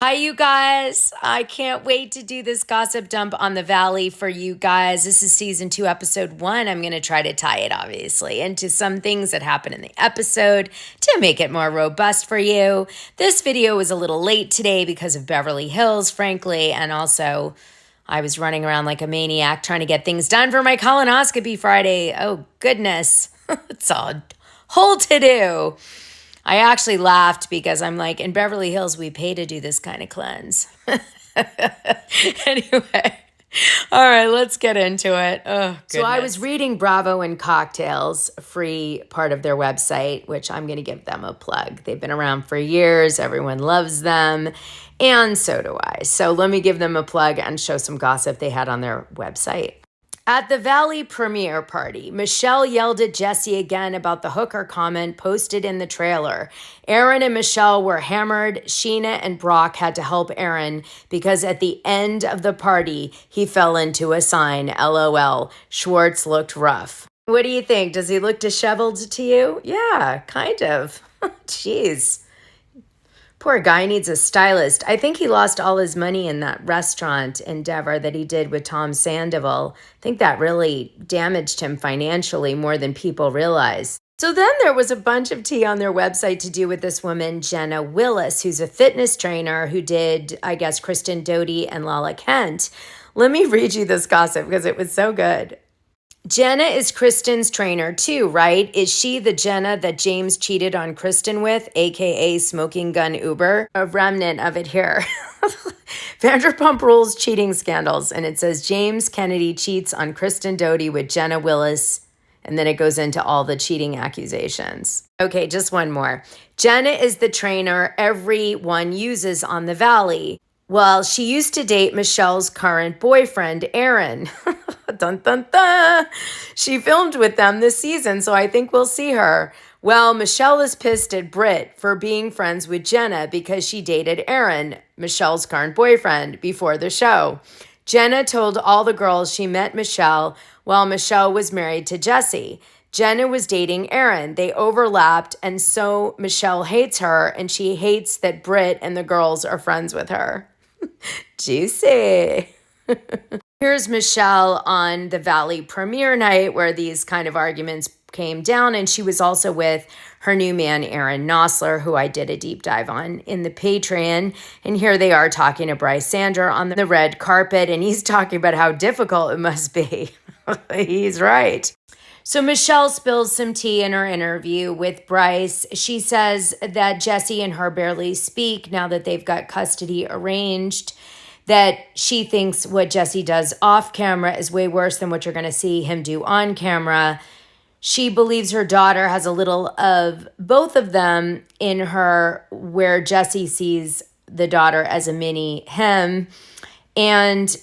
Hi, you guys. I can't wait to do this gossip dump on the Valley for you guys. This is season 2, episode 1. I'm going to try to tie it, obviously, into some things that happen in the episode to make it more robust for you. This video was a little late today because of Beverly Hills, frankly, and also I was running around like a maniac trying to get things done for my colonoscopy Friday. Oh, goodness. It's a whole to-do. I actually laughed because I'm like, in Beverly Hills, we pay to do this kind of cleanse. Anyway, all right, let's get into it. Oh, goodness. So I was reading Bravo and Cocktails, free part of their website, which I'm going to give them a plug. They've been around for years. Everyone loves them. And so do I. So let me give them a plug and show some gossip they had on their website. At the Valley premiere party, Michelle yelled at Jesse again about the hooker comment posted in the trailer. Aaron and Michelle were hammered. Sheena and Brock had to help Aaron because at the end of the party, he fell into a sign, LOL. Schwartz looked rough. What do you think? Does he look disheveled to you? Yeah, kind of. Jeez. Poor guy needs a stylist. I think he lost all his money in that restaurant endeavor that he did with Tom Sandoval. I think that really damaged him financially more than people realize. So then there was a bunch of tea on their website to do with this woman, Jenna Willis, who's a fitness trainer who did, I guess, Kristen Doty and Lala Kent. Let me read you this gossip because it was so good. Jenna is Kristen's trainer too, right? Is she the Jenna that James cheated on Kristen with, aka Smoking Gun Uber? A remnant of it here. Vanderpump Rules cheating scandals. And it says James Kennedy cheats on Kristen Doty with Jenna Willis. And then it goes into all the cheating accusations. Okay, just one more. Jenna is the trainer everyone uses on the Valley. Well, she used to date Michelle's current boyfriend, Aaron. Dun, dun, dun. She filmed with them this season, so I think we'll see her. Well, Michelle is pissed at Britt for being friends with Jenna because she dated Aaron, Michelle's current boyfriend, before the show. Jenna told all the girls she met Michelle while Michelle was married to Jesse. Jenna was dating Aaron. They overlapped, and so Michelle hates her, and she hates that Britt and the girls are friends with her. Juicy. Here's Michelle on the Valley premiere night where these kind of arguments came down, and she was also with her new man, Aaron Nosler, who I did a deep dive on in the Patreon. And here they are talking to Bryce Sander on the red carpet, and he's talking about how difficult it must be. He's right. So Michelle spills some tea in her interview with Bryce. She says that Jesse and her barely speak now that they've got custody arranged, that she thinks what Jesse does off camera is way worse than what you're going to see him do on camera. She believes her daughter has a little of both of them in her, where Jesse sees the daughter as a mini him. And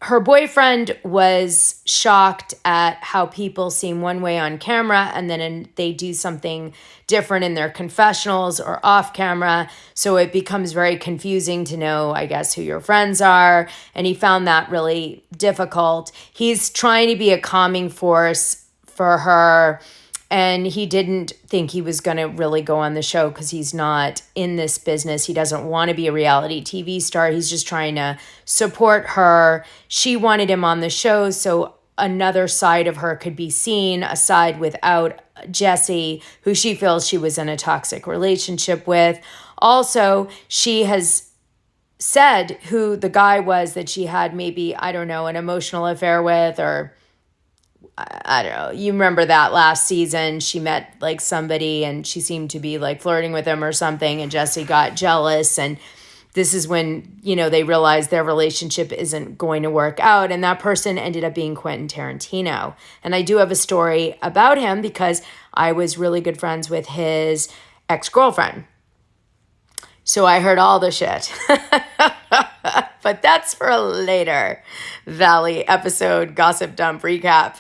her boyfriend was shocked at how people seem one way on camera and then they do something different in their confessionals or off camera. So it becomes very confusing to know, I guess, who your friends are. And he found that really difficult. He's trying to be a calming force for her. And he didn't think he was going to really go on the show because he's not in this business. He doesn't want to be a reality TV star. He's just trying to support her. She wanted him on the show so another side of her could be seen, a side without Jesse, who she feels she was in a toxic relationship with. Also, she has said who the guy was that she had maybe, I don't know, an emotional affair with, or I don't know. You remember that last season, she met like somebody and she seemed to be like flirting with him or something, and Jesse got jealous, and this is when, you know, they realized their relationship isn't going to work out, and that person ended up being Quentin Tarantino. And I do have a story about him because I was really good friends with his ex-girlfriend. So I heard all the shit. But that's for a later Valley episode gossip dump recap.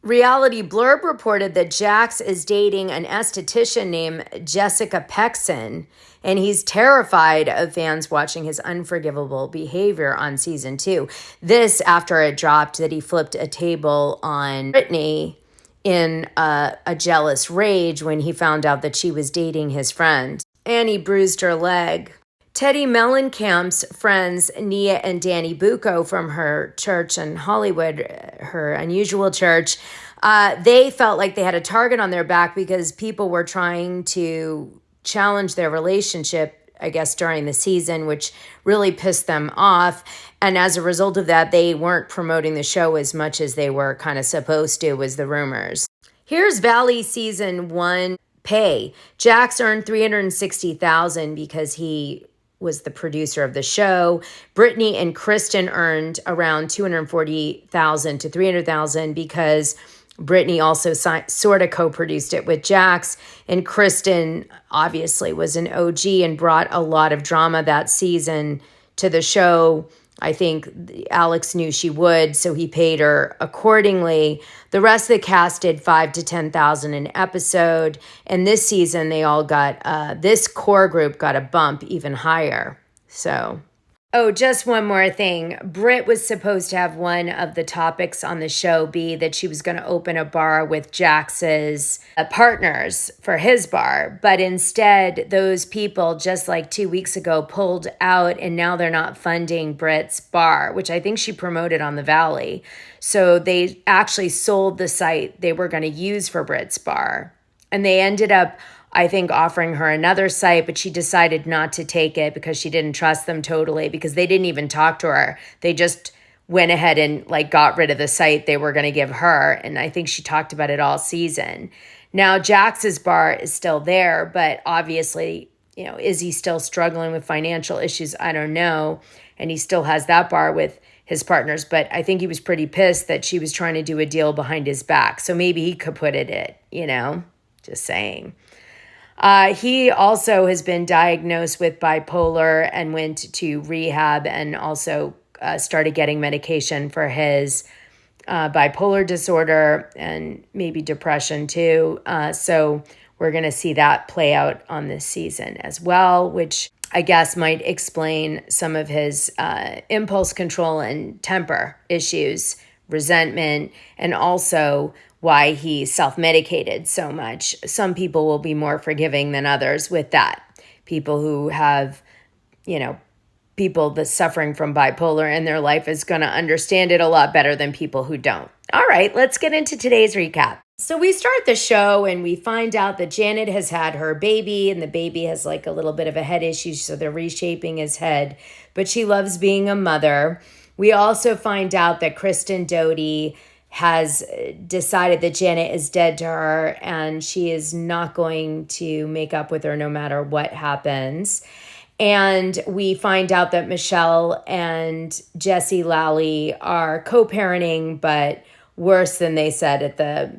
Reality Blurb reported that Jax is dating an esthetician named Jessica Pexon, and he's terrified of fans watching his unforgivable behavior on season 2. This after it dropped that he flipped a table on Brittany in a jealous rage when he found out that she was dating his friend. And he bruised her leg. Teddy Mellencamp's friends, Nia and Danny Bucco from her church in Hollywood, her unusual church, they felt like they had a target on their back because people were trying to challenge their relationship, I guess, during the season, which really pissed them off. And as a result of that, they weren't promoting the show as much as they were kind of supposed to, was the rumors. Here's Valley season 1 pay. Jax earned $360,000 because he was the producer of the show. Brittany and Kristen earned around $240,000 to $300,000 because Brittany also sort of co-produced it with Jax, and Kristen obviously was an OG and brought a lot of drama that season to the show. I think Alex knew she would, so he paid her accordingly. The rest of the cast did $5,000 to $10,000 an episode, and this season they all got this core group got a bump even higher. So, oh, just one more thing. Britt was supposed to have one of the topics on the show be that she was going to open a bar with Jax's partners for his bar. But instead, those people, just like 2 weeks ago, pulled out, and now they're not funding Britt's bar, which I think she promoted on the Valley. So they actually sold the site they were going to use for Britt's bar. And they ended up, I think, offering her another site, but she decided not to take it because she didn't trust them totally, because they didn't even talk to her. They just went ahead and got rid of the site they were going to give her. And I think she talked about it all season. Now, Jax's bar is still there, but obviously, is he still struggling with financial issues? I don't know. And he still has that bar with his partners, but I think he was pretty pissed that she was trying to do a deal behind his back. So maybe he could put it, just saying. He also has been diagnosed with bipolar and went to rehab, and also started getting medication for his bipolar disorder and maybe depression too. So we're going to see that play out on this season as well, which I guess might explain some of his impulse control and temper issues, resentment, and also why he self-medicated so much. Some people will be more forgiving than others with that. People who have, people that's suffering from bipolar in their life is going to understand it a lot better than people who don't. All right, let's get into today's recap. So we start the show and we find out that Janet has had her baby, and the baby has a little bit of a head issue, so they're reshaping his head, but she loves being a mother. We also find out that Kristen Doty has decided that Janet is dead to her, and she is not going to make up with her no matter what happens. And we find out that Michelle and Jesse Lally are co-parenting, but worse than they said at the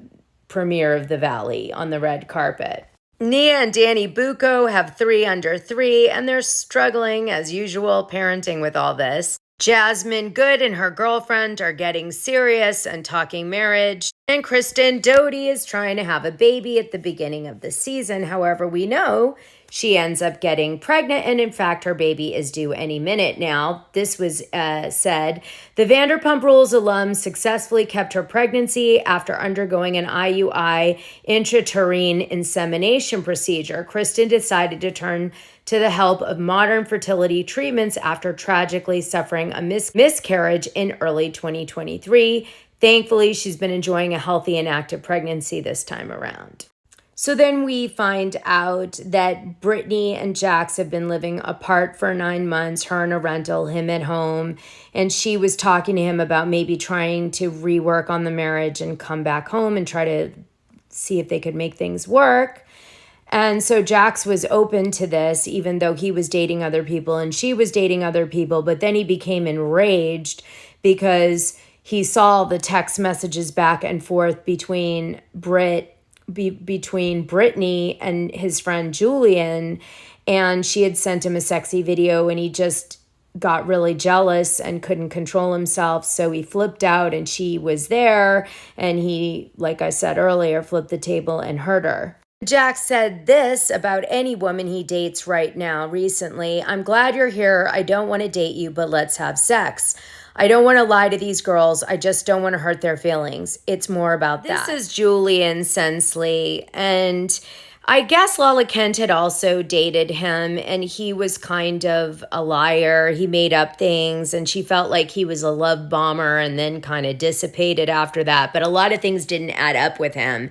premiere of The Valley on the red carpet. Nia and Danny Bucco have 3 under 3, and they're struggling, as usual, parenting with all this. Jasmine Good and her girlfriend are getting serious and talking marriage. And Kristen Doty is trying to have a baby at the beginning of the season. However, we know she ends up getting pregnant, and in fact, her baby is due any minute now. This was said. The Vanderpump Rules alum successfully kept her pregnancy after undergoing an IUI, intrauterine insemination procedure. Kristen decided to turn to the help of modern fertility treatments after tragically suffering a miscarriage in early 2023. Thankfully, she's been enjoying a healthy and active pregnancy this time around. So then we find out that Brittany and Jax have been living apart for 9 months, her in a rental, him at home. And she was talking to him about maybe trying to rework on the marriage and come back home and try to see if they could make things work. And so Jax was open to this, even though he was dating other people and she was dating other people. But then he became enraged because he saw the text messages back and forth between Brittany and his friend Julian, and she had sent him a sexy video, and he just got really jealous and couldn't control himself. So he flipped out, and she was there, and he, like I said earlier, flipped the table and hurt her. Jax said this about any woman he dates right now recently: "I'm glad you're here. I don't want to date you, but let's have sex. I don't want to lie to these girls. I just don't want to hurt their feelings. It's more about that." This is Julian Sensley, and I guess Lala Kent had also dated him, and he was kind of a liar. He made up things, and she felt like he was a love bomber and then kind of dissipated after that. But a lot of things didn't add up with him.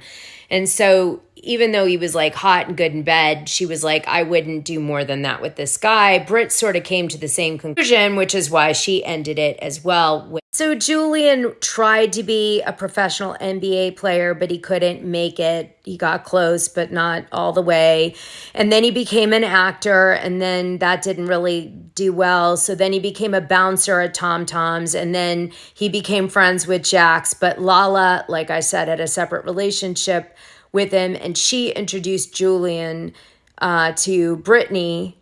And so even though he was like hot and good in bed, she was like, I wouldn't do more than that with this guy. Britt sort of came to the same conclusion, which is why she ended it as well. So Julian tried to be a professional NBA player, but he couldn't make it. He got close, but not all the way. And then he became an actor, and then that didn't really do well. So then he became a bouncer at Tom Tom's, and then he became friends with Jax. But Lala, like I said, had a separate relationship with him, and she introduced Julian to Brittany,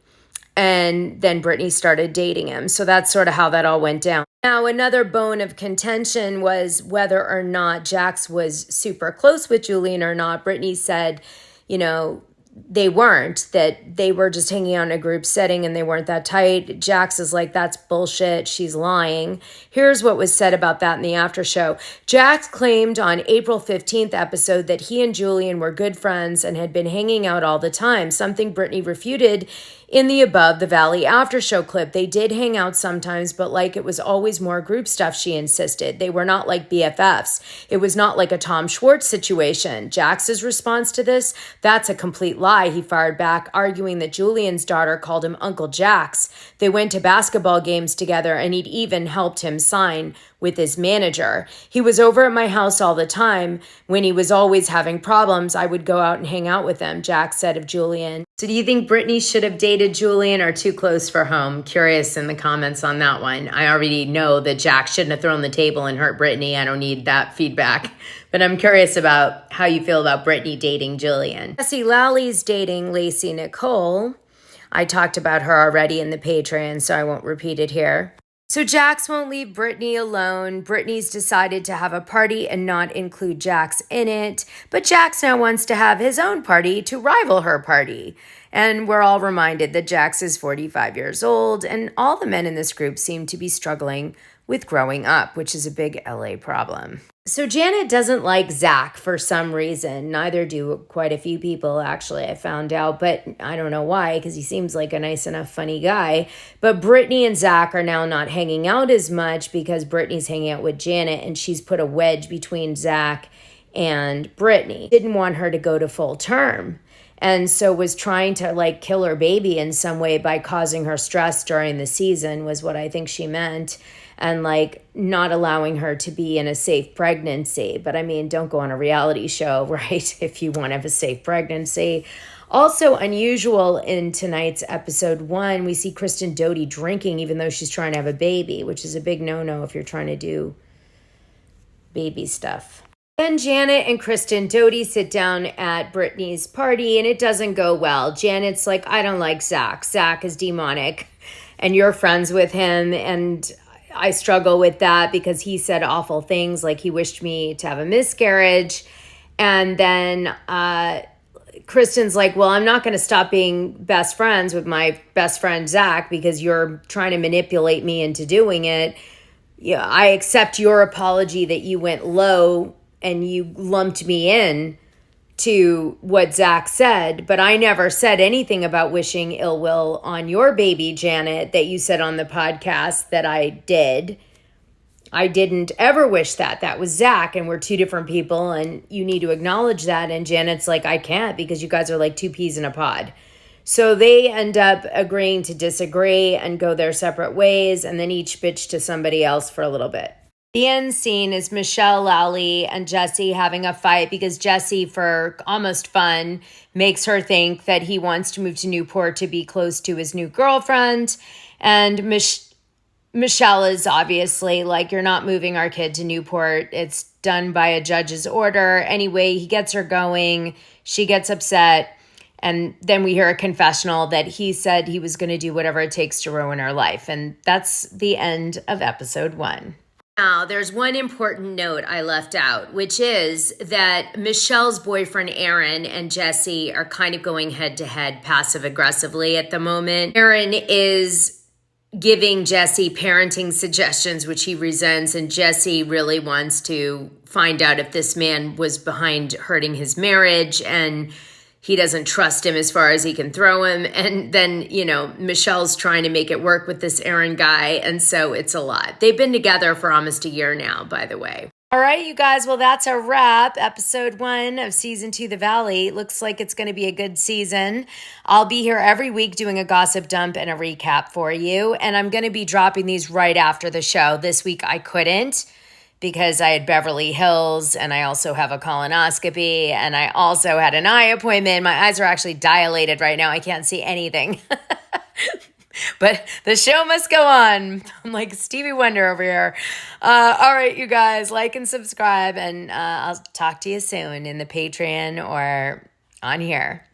and then Brittany started dating him. So that's sort of how that all went down. Now, another bone of contention was whether or not Jax was super close with Julian or not. Brittany said, they weren't, that they were just hanging out in a group setting and they weren't that tight. Jax is like, that's bullshit. She's lying. Here's what was said about that in the after show. Jax claimed on April 15th episode that he and Julian were good friends and had been hanging out all the time, something Brittany refuted in the Above the Valley after show clip. They did hang out sometimes, but like it was always more group stuff, she insisted. They were not like BFFs. It was not like a Tom Schwartz situation. Jax's response to this, that's a complete lie, he fired back, arguing that Julian's daughter called him Uncle Jax. They went to basketball games together, and he'd even helped him sign with his manager. He was over at my house all the time. When he was always having problems, I would go out and hang out with him, Jax said of Julian. So do you think Brittany should have dated Julian or too close for home? Curious in the comments on that one. I already know that Jax shouldn't have thrown the table and hurt Brittany. I don't need that feedback. But I'm curious about how you feel about Brittany dating Julian. Jessie Lally dating Lacey Nicole. I talked about her already in the Patreon, so I won't repeat it here. So Jax won't leave Brittany alone. Brittany's decided to have a party and not include Jax in it. But Jax now wants to have his own party to rival her party. And we're all reminded that Jax is 45 years old, and all the men in this group seem to be struggling with growing up, which is a big LA problem. So Janet doesn't like Zach for some reason. Neither do quite a few people, actually, I found out. But I don't know why, because he seems like a nice enough, funny guy. But Brittany and Zach are now not hanging out as much because Brittany's hanging out with Janet, and she's put a wedge between Zach and Brittany. Didn't want her to go to full term. And so was trying to kill her baby in some way by causing her stress during the season was what I think she meant. And not allowing her to be in a safe pregnancy. But I mean, don't go on a reality show, right? If you want to have a safe pregnancy. Also unusual in tonight's episode 1, we see Kristen Doty drinking even though she's trying to have a baby, which is a big no-no if you're trying to do baby stuff. Then Janet and Kristen Doty sit down at Brittany's party, and it doesn't go well. Janet's like, I don't like Zach. Zach is demonic, and you're friends with him, and I struggle with that because he said awful things, like he wished me to have a miscarriage. And then Kristen's like, well, I'm not going to stop being best friends with my best friend Zach because you're trying to manipulate me into doing it. Yeah, I accept your apology that you went low and you lumped me in to what Zach said, but I never said anything about wishing ill will on your baby, Janet, that you said on the podcast that I did. I didn't ever wish that. That was Zach, and we're two different people, and you need to acknowledge that. And Janet's like, I can't because you guys are like two peas in a pod. So they end up agreeing to disagree and go their separate ways, and then each bitch to somebody else for a little bit. The end scene is Michelle Lally and Jesse having a fight because Jesse, for almost fun, makes her think that he wants to move to Newport to be close to his new girlfriend. And Michelle is obviously like, you're not moving our kid to Newport. It's done by a judge's order. Anyway, he gets her going. She gets upset. And then we hear a confessional that he said he was going to do whatever it takes to ruin her life. And that's the end of episode 1. Now, there's one important note I left out, which is that Michelle's boyfriend, Aaron, and Jesse are kind of going head-to-head passive-aggressively at the moment. Aaron is giving Jesse parenting suggestions, which he resents, and Jesse really wants to find out if this man was behind hurting his marriage, and he doesn't trust him as far as he can throw him. And then, Michelle's trying to make it work with this Aaron guy. And so it's a lot. They've been together for almost a year now, by the way. All right, you guys. Well, that's a wrap. Episode 1 of season 2, The Valley. Looks like it's going to be a good season. I'll be here every week doing a gossip dump and a recap for you. And I'm going to be dropping these right after the show. This week I couldn't, because I had Beverly Hills, and I also have a colonoscopy, and I also had an eye appointment. My eyes are actually dilated right now. I can't see anything. But the show must go on. I'm like Stevie Wonder over here. All right, you guys, like and subscribe, and I'll talk to you soon in the Patreon or on here.